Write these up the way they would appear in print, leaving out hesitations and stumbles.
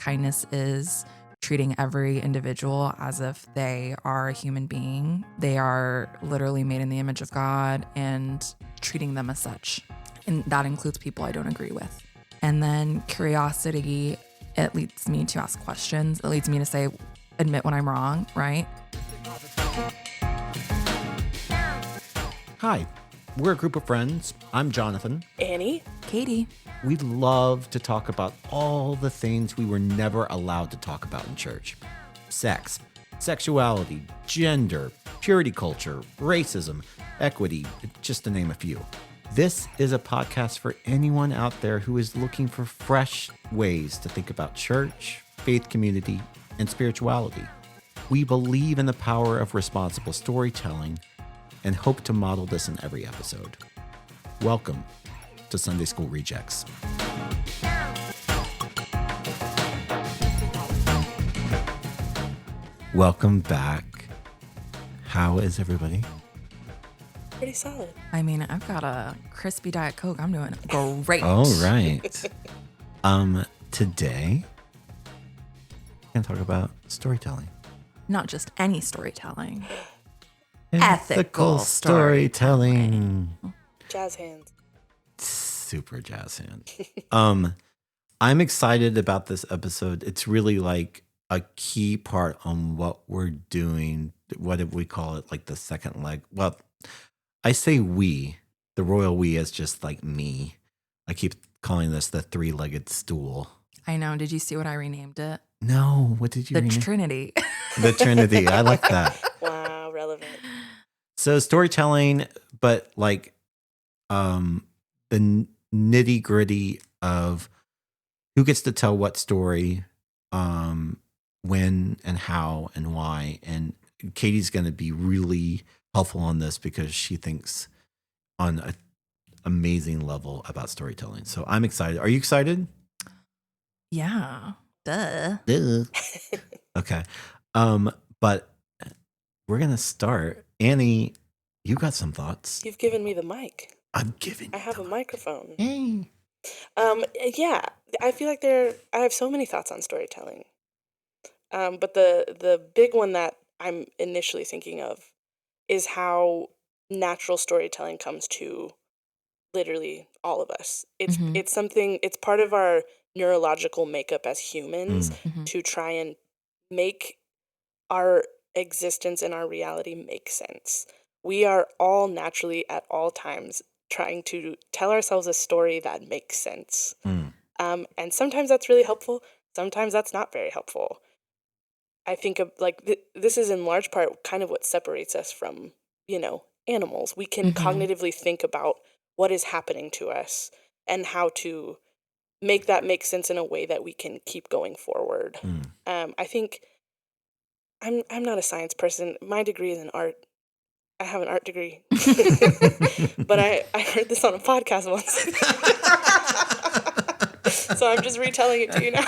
Kindness is treating every individual as if they are a human being. They are literally made in the image of God and treating them as such. And that includes people I don't agree with. And then curiosity, it leads me to ask questions. It leads me to admit when I'm wrong, right? Hi, we're a group of friends. I'm Jonathan. Annie. Katie. We love to talk about all the things we were never allowed to talk about in church. Sex, sexuality, gender, purity culture, racism, equity, just to name a few. This is a podcast for anyone out there who is looking for fresh ways to think about church, faith community, and spirituality. We believe in the power of responsible storytelling and hope to model this in every episode. Welcome to Sunday School Rejects. Welcome back. How is everybody? Pretty solid. I mean, I've got a crispy Diet Coke. I'm doing great. All right. Today, we're going to talk about storytelling. Not just any storytelling. Ethical storytelling. Jazz hands. Super jazz hands. I'm excited about this episode. It's really like a key part on what we're doing. What do we call it? Like the second leg. Well, I say we, the royal we is just like me. I keep calling this the three-legged stool. I know. Did you see what I renamed it? No. What did you rename? The Trinity. The Trinity. I like that. Wow, relevant. So storytelling, but like the nitty gritty of who gets to tell what story, when and how and why. And Katie's going to be really helpful on this because she thinks on an amazing level about storytelling. So I'm excited. Are you excited? Yeah. Duh. Okay. But we're going to start. Annie, you got some thoughts. You've given me the mic. I'm giving I have a microphone. Hey. Yeah, I feel like I have so many thoughts on storytelling. But the big one that I'm initially thinking of is how natural storytelling comes to literally all of us. It's something, it's part of our neurological makeup as humans to try and make our existence and our reality make sense. We are all naturally at all times trying to tell ourselves a story that makes sense. And sometimes that's really helpful. Sometimes that's not very helpful. I think of this is in large part kind of what separates us from, animals. We can cognitively think about what is happening to us and how to make that make sense in a way that we can keep going forward. I think I'm not a science person. My degree is in art. I have an art degree. But I heard this on a podcast once. So I'm just retelling it to you now.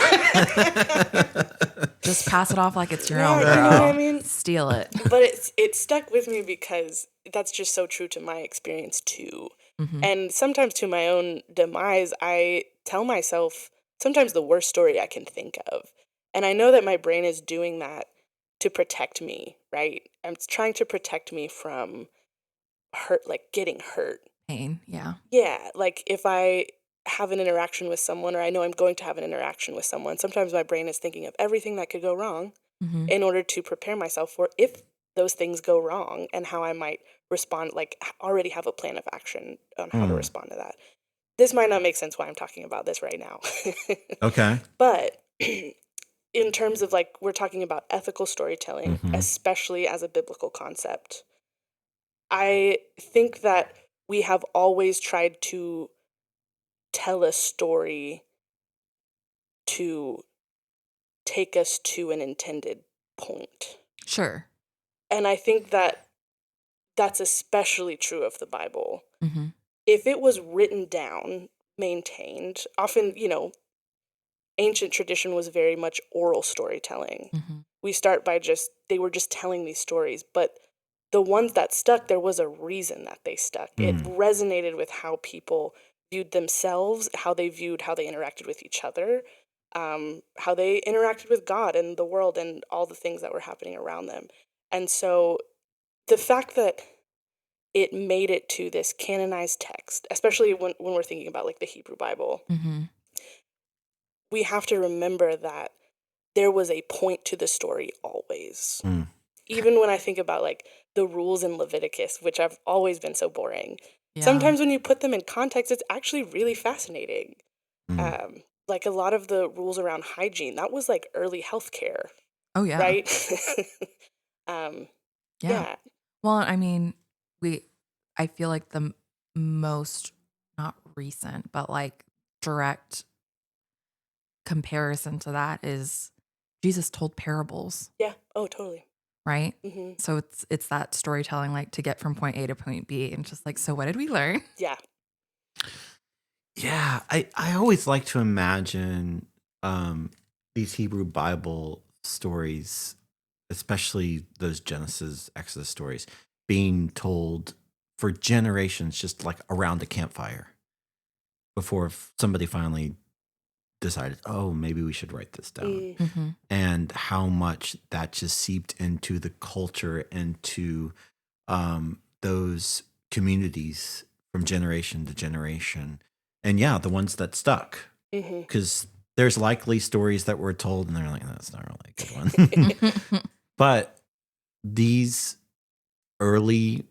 Just pass it off like it's your own. You know what I mean? Steal it. But it stuck with me because that's just so true to my experience too. And sometimes to my own demise, I tell myself sometimes the worst story I can think of. And I know that my brain is doing that to protect me, right? It's trying to protect me from hurt, like getting hurt. Pain, yeah. Yeah, like if I have an interaction with someone, or I know I'm going to have an interaction with someone, sometimes my brain is thinking of everything that could go wrong in order to prepare myself for if those things go wrong and how I might respond, like already have a plan of action on how to respond to that. This might not make sense why I'm talking about this right now. Okay. But in terms of like, we're talking about ethical storytelling, especially as a biblical concept, I think that we have always tried to tell a story to take us to an intended point. Sure. And I think that that's especially true of the Bible. If it was written down, maintained, often, ancient tradition was very much oral storytelling. We start by they were just telling these stories, but the ones that stuck, there was a reason that they stuck. It resonated with how people viewed themselves, how they interacted with each other. how they interacted with God and the world and all the things that were happening around them. And so the fact that it made it to this canonized text, especially when we're thinking about like the Hebrew Bible, Mm-hmm. we have to remember that there was a point to the story always. Mm, Even when I think about like the rules in Leviticus, which have always been so boring, Yeah. sometimes when you put them in context, it's actually really fascinating. mm. Like a lot of the rules around hygiene, that was like early healthcare, Oh, yeah. right? um, Yeah. yeah, Well, I mean, we, I feel like the most, not recent, but like direct comparison to that is Jesus told parables, yeah. Oh, totally. right? Hmm. So it's that storytelling, like to get from point A to point B, and just like, so what did we learn? Yeah. Yeah, I always like to imagine these Hebrew Bible stories, especially those Genesis, Exodus stories, being told for generations, just like around a campfire before somebody finally decided, oh, maybe we should write this down. Mm, Mm-hmm. And how much that just seeped into the culture, into those communities from generation to generation. And yeah, the ones that stuck, hmm. because there's likely stories that were told and they're like, that's not really a good one. But these early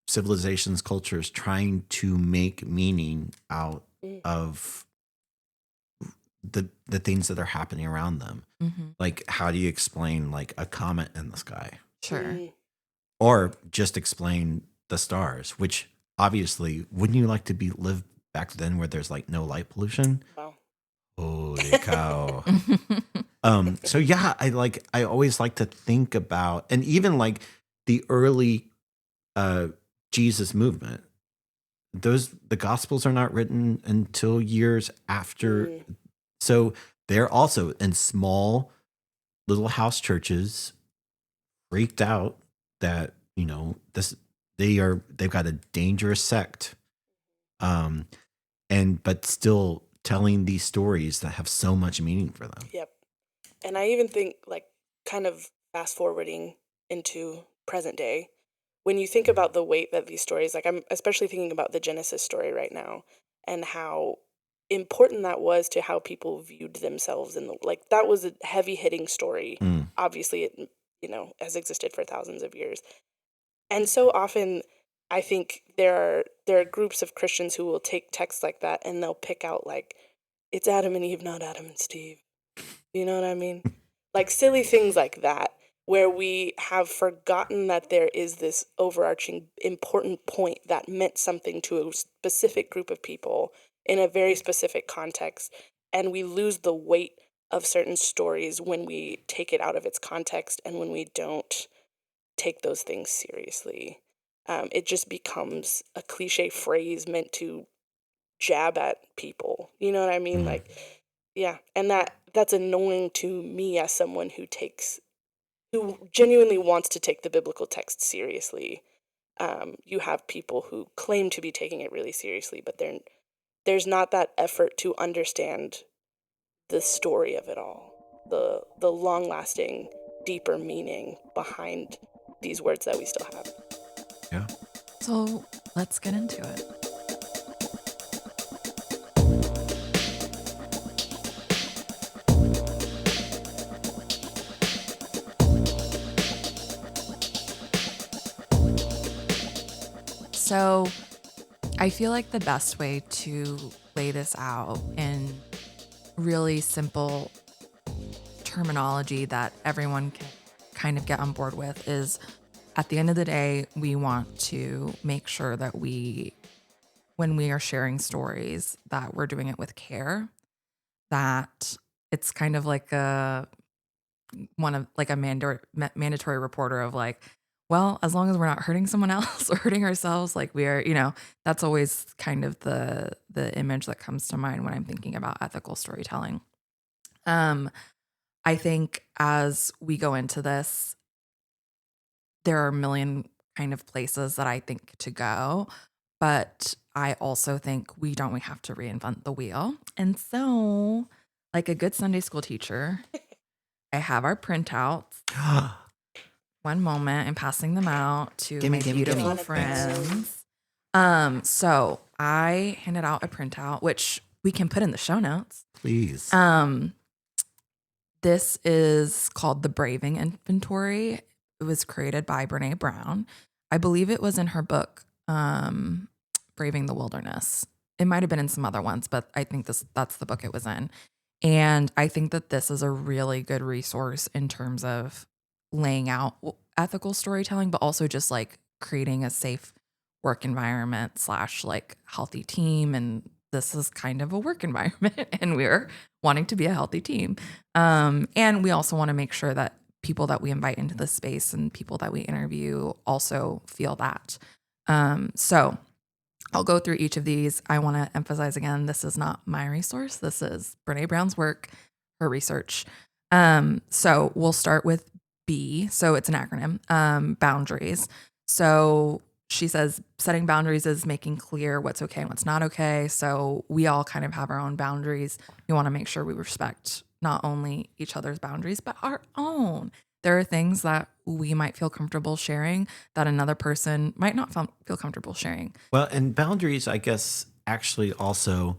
civilizations, cultures trying to make meaning out Mm, of the things that are happening around them. Mm-hmm. Like, how do you explain like a comet in the sky? Sure. mm. Or just explain the stars, which obviously, wouldn't you like to be live back then where there's like no light pollution? Wow. Holy cow. So yeah, I always like to think about, and even like the early uh Jesus movement, the gospels are not written until years after. Mm, So they're also in small little house churches, freaked out that, this, they've got a dangerous sect, um and but still telling these stories that have so much meaning for them. yep. And I even think, like, kind of fast forwarding into present day, when you think about the weight that these stories, like, I'm especially thinking about the Genesis story right now and how important that was to how people viewed themselves in the, like, that was a heavy hitting story. Mm, Obviously, it, has existed for thousands of years. And so often, I think there are groups of Christians who will take texts like that and they'll pick out, like, it's Adam and Eve, not Adam and Steve. You know what I mean? Like silly things like that, where we have forgotten that there is this overarching important point that meant something to a specific group of people in a very specific context. And we lose the weight of certain stories when we take it out of its context and when we don't take those things seriously. It just becomes a cliche phrase meant to jab at people. You know what I mean? mm, Like, yeah, and that's annoying to me as someone who genuinely wants to take the biblical text seriously. You have people who claim to be taking it really seriously, but there's not that effort to understand the story of it all, the long lasting, deeper meaning behind these words that we still have. yeah. So let's get into it. So I feel like the best way to lay this out in really simple terminology that everyone can kind of get on board with is, at the end of the day, we want to make sure that when we are sharing stories, that we're doing it with care, that it's kind of like a mandatory reporter of like, well, as long as we're not hurting someone else or hurting ourselves, like we are, that's always kind of the image that comes to mind when I'm thinking about ethical storytelling. I think as we go into this, there are a million kind of places that I think to go, but I also think we have to reinvent the wheel. And so like a good Sunday school teacher, I have our printouts. One moment, I'm passing them out to my beautiful friends. So I handed out a printout, which we can put in the show notes. Please. This is called the Braving Inventory. It was created by Brene Brown. I believe it was in her book, Braving the Wilderness. It might have been in some other ones, but I think that's the book it was in. And I think that this is a really good resource in terms of laying out ethical storytelling, but also just like creating a safe work environment / like healthy team. And this is kind of a work environment and we're wanting to be a healthy team. And we also want to make sure that people that we invite into the space and people that we interview also feel that. So I'll go through each of these. I want to emphasize again, this is not my resource. This is Brene Brown's work, her research. So we'll start with B. So it's an acronym, boundaries. So she says setting boundaries is making clear what's okay and what's not okay. So we all kind of have our own boundaries. We want to make sure we respect not only each other's boundaries, but our own. There are things that we might feel comfortable sharing that another person might not feel comfortable sharing. Well, and boundaries, I guess, actually also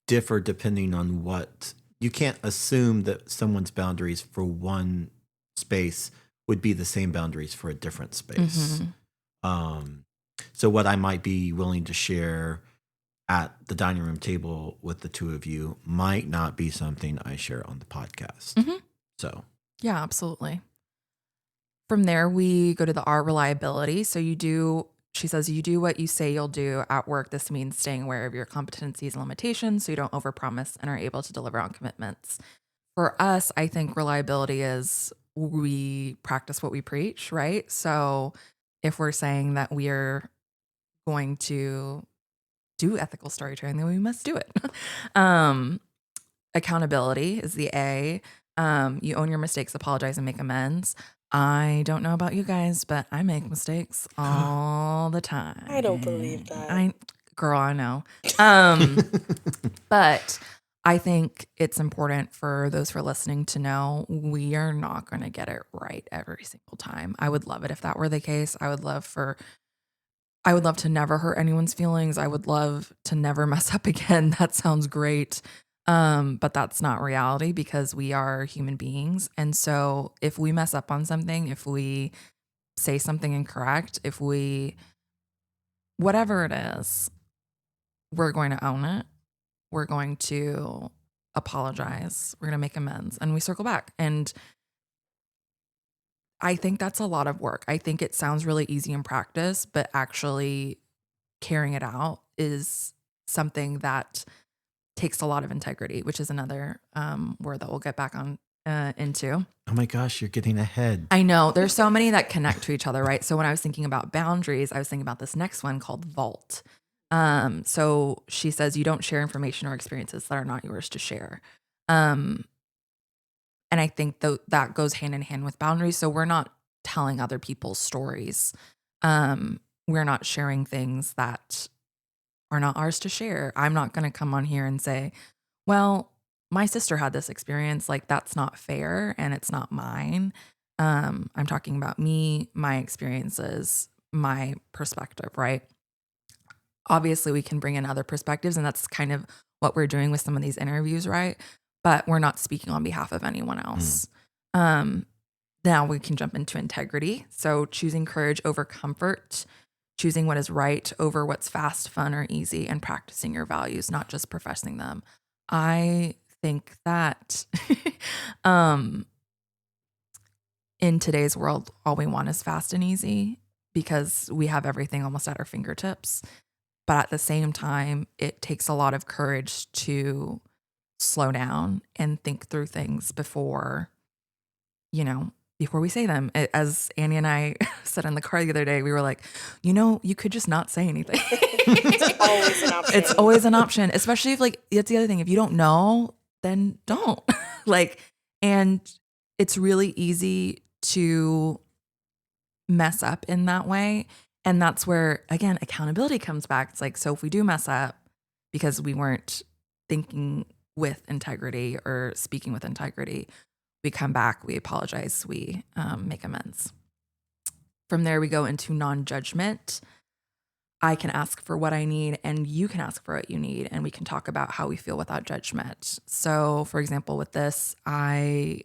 differ depending on what you can't assume that someone's boundaries for one space would be the same boundaries for a different space. So what I might be willing to share at the dining room table with the two of you might not be something I share on the podcast. So yeah, absolutely. From there, we go to the R, reliability. So she says, you do what you say you'll do at work. This means staying aware of your competencies and limitations so you don't overpromise and are able to deliver on commitments. For us, I think reliability is we practice what we preach, right? So if we're saying that we are going to do ethical storytelling, then we must do it. Accountability is the A. You own your mistakes, apologize, and make amends. I don't know about you guys, but I make mistakes all the time. I don't believe that. Girl, I know. But I think it's important for those who are listening to know we are not going to get it right every single time. I would love it if that were the case. I would love to never hurt anyone's feelings. I would love to never mess up again. That sounds great. But that's not reality because we are human beings. And so if we mess up on something, if we say something incorrect, whatever it is, we're going to own it. We're going to apologize. We're going to make amends and we circle back. And I think that's a lot of work. I think it sounds really easy in practice, but actually carrying it out is something that takes a lot of integrity, which is another word that we'll get back on into. Oh my gosh, you're getting ahead. I know. There's so many that connect to each other, right? So when I was thinking about boundaries, I was thinking about this next one called vault. So she says you don't share information or experiences that are not yours to share. And I think that goes hand in hand with boundaries. So we're not telling other people's stories. We're not sharing things that are not ours to share. I'm not going to come on here and say, well, my sister had this experience. Like, that's not fair and it's not mine. I'm talking about me, my experiences, my perspective, right? Obviously, we can bring in other perspectives, and that's kind of what we're doing with some of these interviews, right? But we're not speaking on behalf of anyone else. Now we can jump into integrity. So choosing courage over comfort, choosing what is right over what's fast, fun, or easy, and practicing your values, not just professing them. I think that in today's world, all we want is fast and easy because we have everything almost at our fingertips. But at the same time, it takes a lot of courage to slow down and think through things before we say them. As Annie and I said in the car the other day, we were like, you could just not say anything. It's always an option. It's always an option, especially if it's the other thing. If you don't know, then don't. And it's really easy to mess up in that way. And that's where, again, accountability comes back. It's like, so if we do mess up because we weren't thinking with integrity or speaking with integrity, we come back, we apologize, we make amends. From there, we go into non-judgment. I can ask for what I need and you can ask for what you need, and we can talk about how we feel without judgment. So, for example, with this, I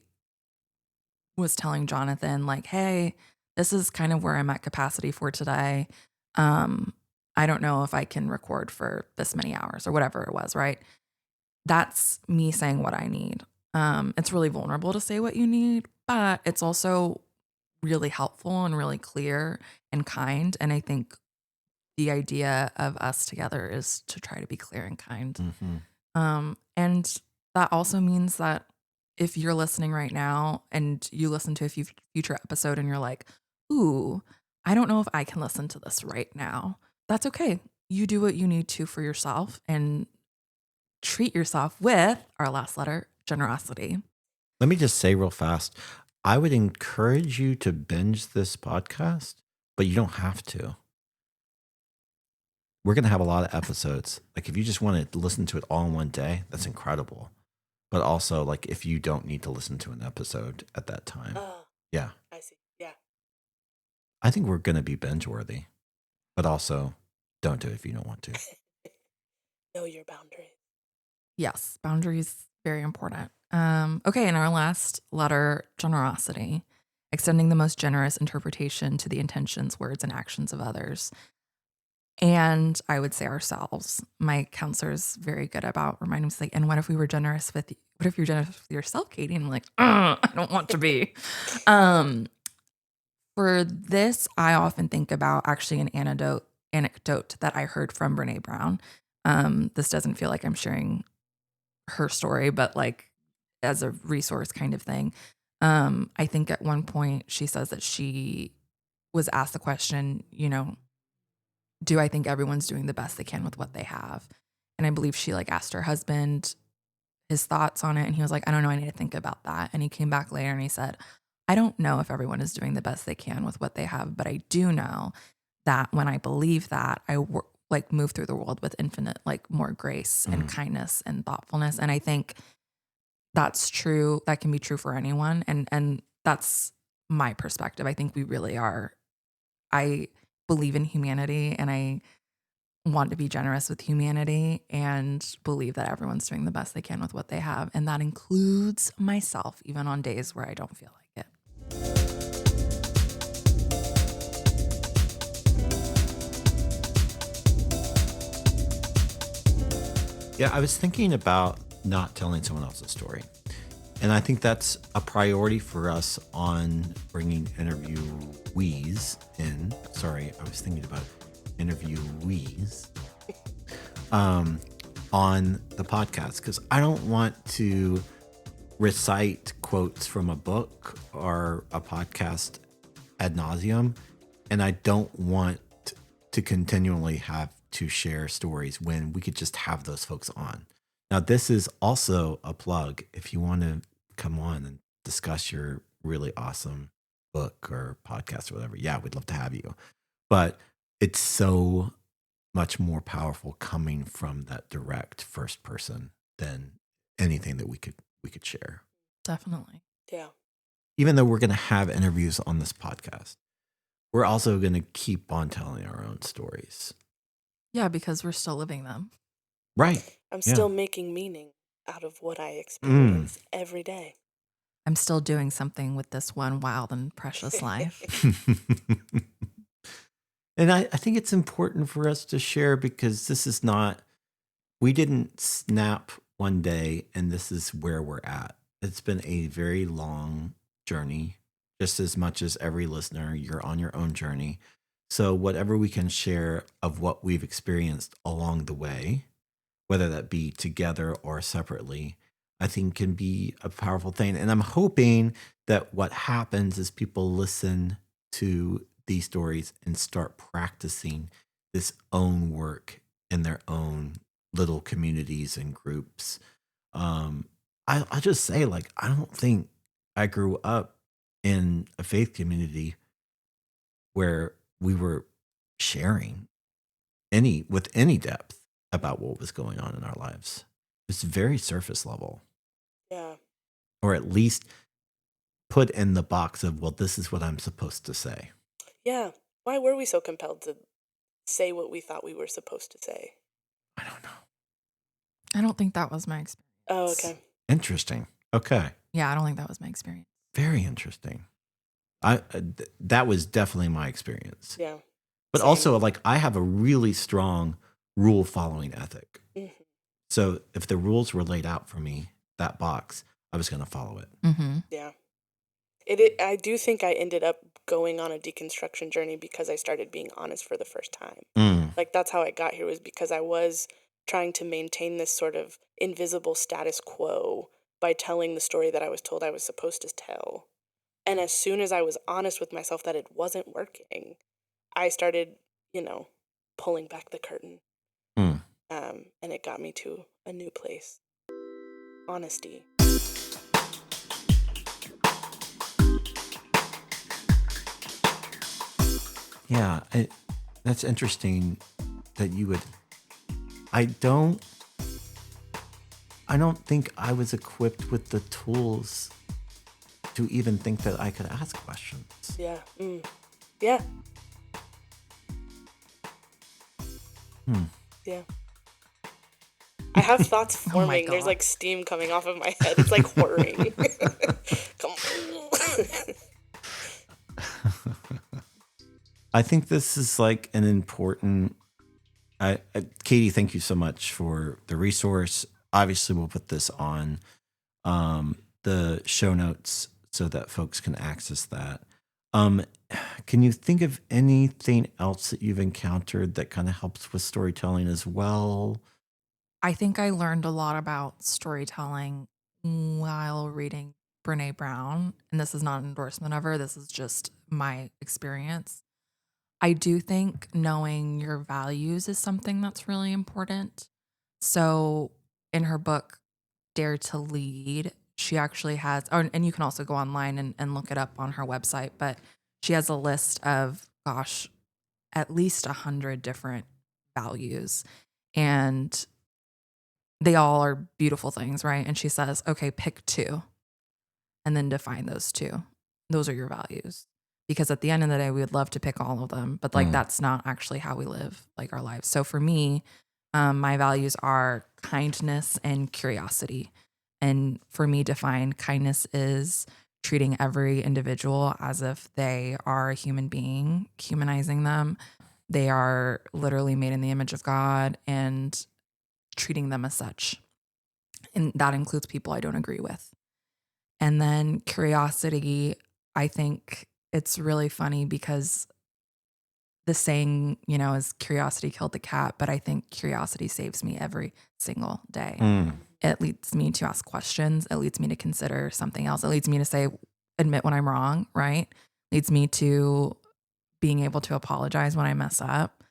was telling Jonathan, like, hey, this is kind of where I'm at capacity for today. Um, I don't know if I can record for this many hours or whatever it was, right? That's me saying what I need. It's really vulnerable to say what you need, but it's also really helpful and really clear and kind. And I think the idea of us together is to try to be clear and kind. And that also means that if you're listening right now and you listen to a future episode and you're like, ooh, I don't know if I can listen to this right now, that's okay. You do what you need to for yourself and treat yourself with our last letter, generosity. Let me just say real fast, I would encourage you to binge this podcast, but you don't have to. We're going to have a lot of episodes. Like if you just want to listen to it all in one day, that's incredible. But also like if you don't need to listen to an episode at that time. Yeah. I see. Yeah. I think we're going to be binge worthy, but also don't do it if you don't want to. Know your boundaries. Yes, boundaries, very important. Okay, in our last letter, generosity, extending the most generous interpretation to the intentions, words, and actions of others. And I would say ourselves. My counselor is very good about reminding us, like, and what if we were generous with, what if you're generous with yourself, Katie? And I'm like, I don't want to be. For this, I often think about actually an anecdote that I heard from Brene Brown. This doesn't feel like I'm sharing her story, but like as a resource kind of thing. I think at one point she says that she was asked the question, do I think everyone's doing the best they can with what they have? And I believe she like asked her husband his thoughts on it. And he was like, I don't know. I need to think about that. And he came back later and he said, I don't know if everyone is doing the best they can with what they have, but I do know that when I believe that, like move through the world with infinite, like more grace and kindness and thoughtfulness. And I think that's true. That can be true for anyone. And that's my perspective. I think we really are. I believe in humanity and I want to be generous with humanity and believe that everyone's doing the best they can with what they have. And that includes myself, even on days where I don't feel like it. Yeah, I was thinking about not telling someone else's story. And I think that's a priority for us on bringing interviewees in. Sorry, I was thinking about interviewees on the podcast because I don't want to recite quotes from a book or a podcast ad nauseum. And I don't want to continually have to share stories when we could just have those folks on. Now, this is also a plug if you want to come on and discuss your really awesome book or podcast or whatever. Yeah, we'd love to have you. But it's so much more powerful coming from that direct first person than anything that we could share. Definitely. Yeah. Even though we're going to have interviews on this podcast, we're also going to keep on telling our own stories. Yeah, because we're still living them. Right. I'm still making meaning out of what I experience every day. I'm still doing something with this one wild and precious life. And I think it's important for us to share because this is not, we didn't snap one day and this is where we're at. It's been a very long journey, just as much as every listener, you're on your own journey. So whatever we can share of what we've experienced along the way, whether that be together or separately, I think can be a powerful thing. And I'm hoping that what happens is people listen to these stories and start practicing this own work in their own little communities and groups. I'll just say, like, I don't think I grew up in a faith community where we were sharing with any depth about what was going on in our lives. It's very surface level, Yeah. or at least put in the box of, well, this is what I'm supposed to say. Yeah. Why were we so compelled to say what we thought we were supposed to say? I don't know. I don't think that was my experience. Oh, okay. Interesting. Okay. Yeah, I don't think that was my experience. Very interesting. That was definitely my experience. Yeah. But Same. also, like, I have a really strong rule following ethic. Mhm. So if the rules were laid out for me, that box, I was going to follow it. Mm-hmm. Yeah. I do think I ended up going on a deconstruction journey because I started being honest for the first time. Like, that's how I got here, was because I was trying to maintain this sort of invisible status quo by telling the story that I was told I was supposed to tell. And as soon as I was honest with myself that it wasn't working, I started, pulling back the curtain. And it got me to a new place. Honesty. Yeah, that's interesting that you would. I don't think I was equipped with the tools to even think that I could ask questions. Yeah. Yeah. Yeah. I have thoughts Oh my forming. There's God. like steam coming off of my head. It's like whirring. Come on. I think this is like an important. Katie, thank you so much for the resource. Obviously, we'll put this on the show notes so that folks can access that. Can you think of anything else that you've encountered that kind of helps with storytelling as well? I think I learned a lot about storytelling while reading Brene Brown. And this is not an endorsement of her, this is just my experience. I do think knowing your values is something that's really important. So in her book, Dare to Lead, she actually has, and you can also go online and look it up on her website, but she has a list of, at least 100 different values. And they all are beautiful things, right? And she says, okay, pick 2 and then define those 2. Those are your values. Because at the end of the day, we would love to pick all of them, but like that's not actually how we live like our lives. So for me, my values are kindness and curiosity. And for me, defined kindness is treating every individual as if they are a human being, humanizing them. They are literally made in the image of God and treating them as such. And that includes people I don't agree with. And then curiosity, I think it's really funny because the saying, is curiosity killed the cat, but I think curiosity saves me every single day. It leads me to ask questions. It leads me to consider something else. It leads me to admit when I'm wrong, right? It leads me to being able to apologize when I mess up.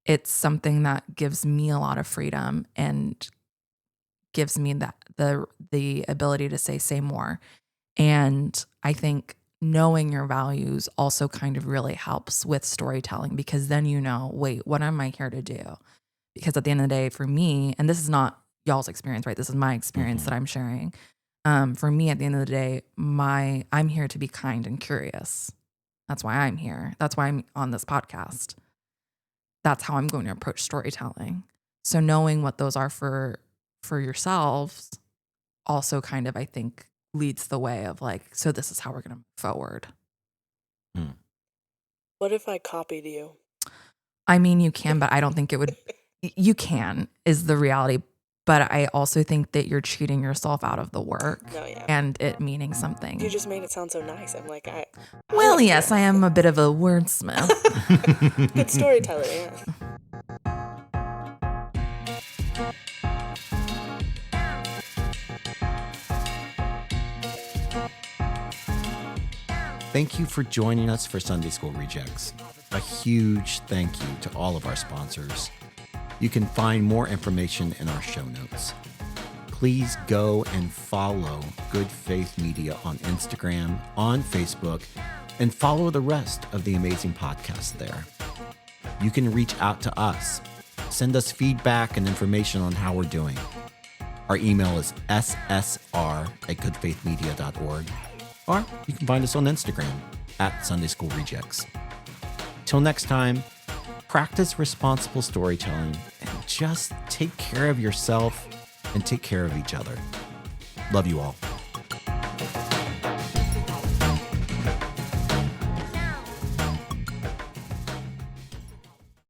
It's something that gives me a lot of freedom and gives me that the ability to say more. And I think knowing your values also kind of really helps with storytelling, because then wait, what am I here to do? Because at the end of the day, for me, and this is not y'all's experience, right? This is my experience that I'm sharing. For me, at the end of the day, I'm here to be kind and curious. That's why I'm here. That's why I'm on this podcast. That's how I'm going to approach storytelling. So knowing what those are for yourselves also kind of, I think, leads the way of like, so this is how we're going to move forward. What if I copied you? I mean, you can, but I don't think it would. You can, is the reality. But I also think that you're cheating yourself out of the work and it meaning something. You just made it sound so nice. I'm like, well, yes, I am a bit of a wordsmith. Good storyteller, yeah. Thank you for joining us for Sunday School Rejects. A huge thank you to all of our sponsors. You can find more information in our show notes. Please go and follow Good Faith Media on Instagram, on Facebook, and follow the rest of the amazing podcasts there. You can reach out to us. Send us feedback and information on how we're doing. Our email is ssr@goodfaithmedia.org, or you can find us on Instagram @Sunday School Rejects. Till next time, practice responsible storytelling and just take care of yourself and take care of each other. Love you all.